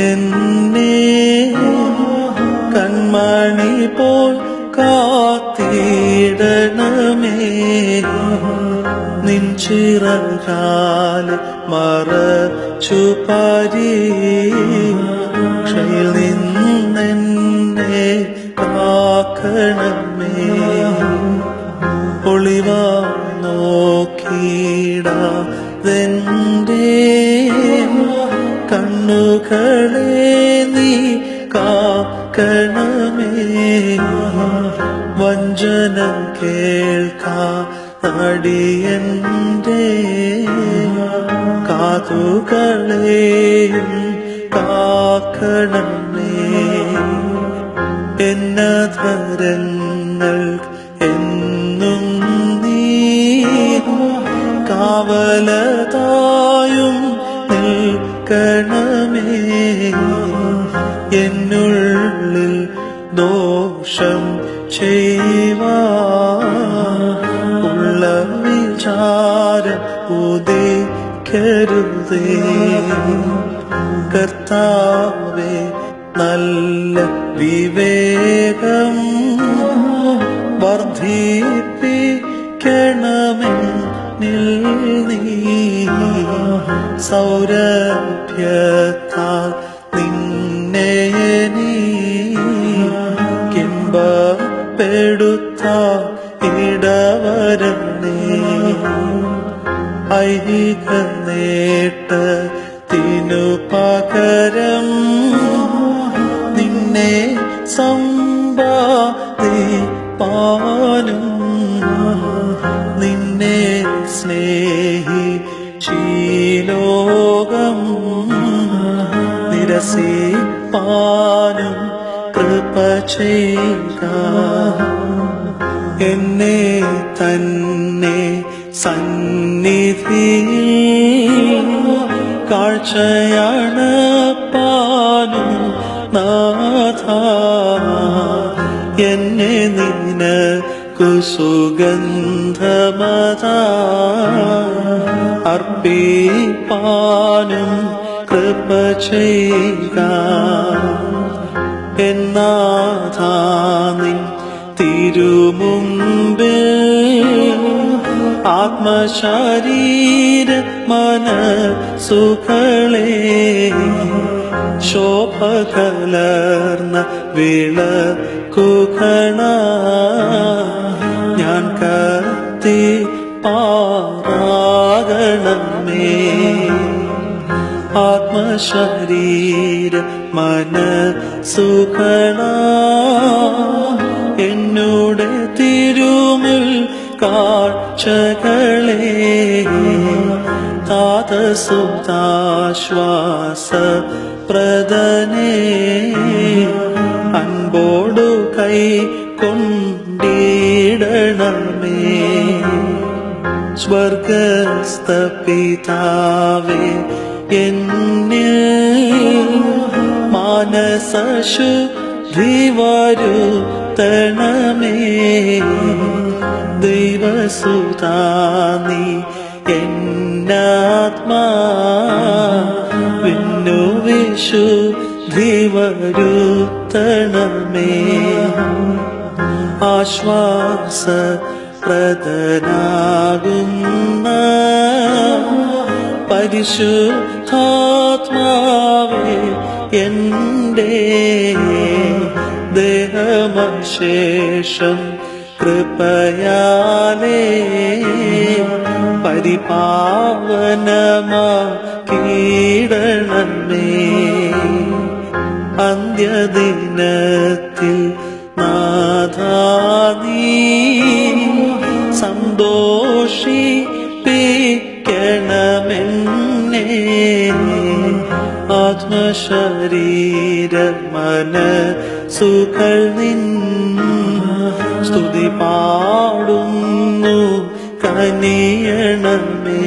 എന്നെ കൺമണി പോൽ കാത്തിടണമേ. നിൻ ചിറകാൽ മറച്ചു പരീക്ഷയിൽ നിന്നെന്നെ കാക്കണമേ. ഒളിവാ നോക്കിയിടാതെന്റെ കണ്ണുകളെ നീ കാക്കണമേ. വഞ്ചന കേൾക്കാടിയന്റെ കാതുകളെയും കാക്കണമേ. എന്നധരങ്ങൾ എന്നും നീ കാവലതായും നിൽക്കണമേ. എന്നുള്ളിൽ ദോഷം ചെയ്യുവാനുള്ള വിചാരം ഉദിക്കരുതേ. കർത്താവേ, നല്ല വിവേകം വർദ്ധിപ്പിക്കണമെന്നിൽ നീ. സൗരഭ്യത്താൽ നിന്നെ കിംബപ്പെടുത്ത ഇടവരണേ. ഐഹിക നേട്ടത്തിനു പകരം നിന്നെ സമ്പാദിപ്പാനും നിന്നെ സ്നേഹിച്ചീലോകം നിരസിപ്പാനും കൃപ ചെയ്യുക. എന്നെ തന്നെ സന്നിധിയിൽ കാഴ്ചയാണ് പാനും നാഥ. എന്നെ നിനക്കു സുഗന്ധമതാ അർപ്പിപ്പാനും കൃപ ചെയ്യുക. എന്നാഥാ നിൻ തിരുമുമ്പിൽ ആത്മശരീര മനസ്സുകളെ ശോഭ കലർന്ന വിളക്കുകള ഞാൻ കത്തി പാറാകണമേ. ആത്മശരീര മനസ്സുകള എന്നോട് തിരുമുൽ കാഴ്ചകളെ താതസുതാശ്വാസ പ്രദനേ അൻപോടു കൈ കൊണ്ടിടണമേ. സ്വർഗസ്ഥ പിതാവേ, എന്നിൽ മാനസശുദ്ധി വരുത്തണമേ. ദൈവസുതാ നീ എന്നാത്മാവിനു വിശുദ്ധി വരുത്തണമേ. ആശ്വാസ പ്രദനാകുന്ന പരിശുദ്ധാത്മാവേ, എന്റെ ദേഹമശേഷം കൃപയാലേ പരിപാവനമാക്കിയിടണമേ. അന്ത്യദിനത്തിൽ നാഥാ നീ സന്തോഷിപ്പിക്കണമെന്നെ. ആത്മശരീര മനസ്സുകൾ നിൻ സ്തുതി പാടുന്നു കനിയണമേ.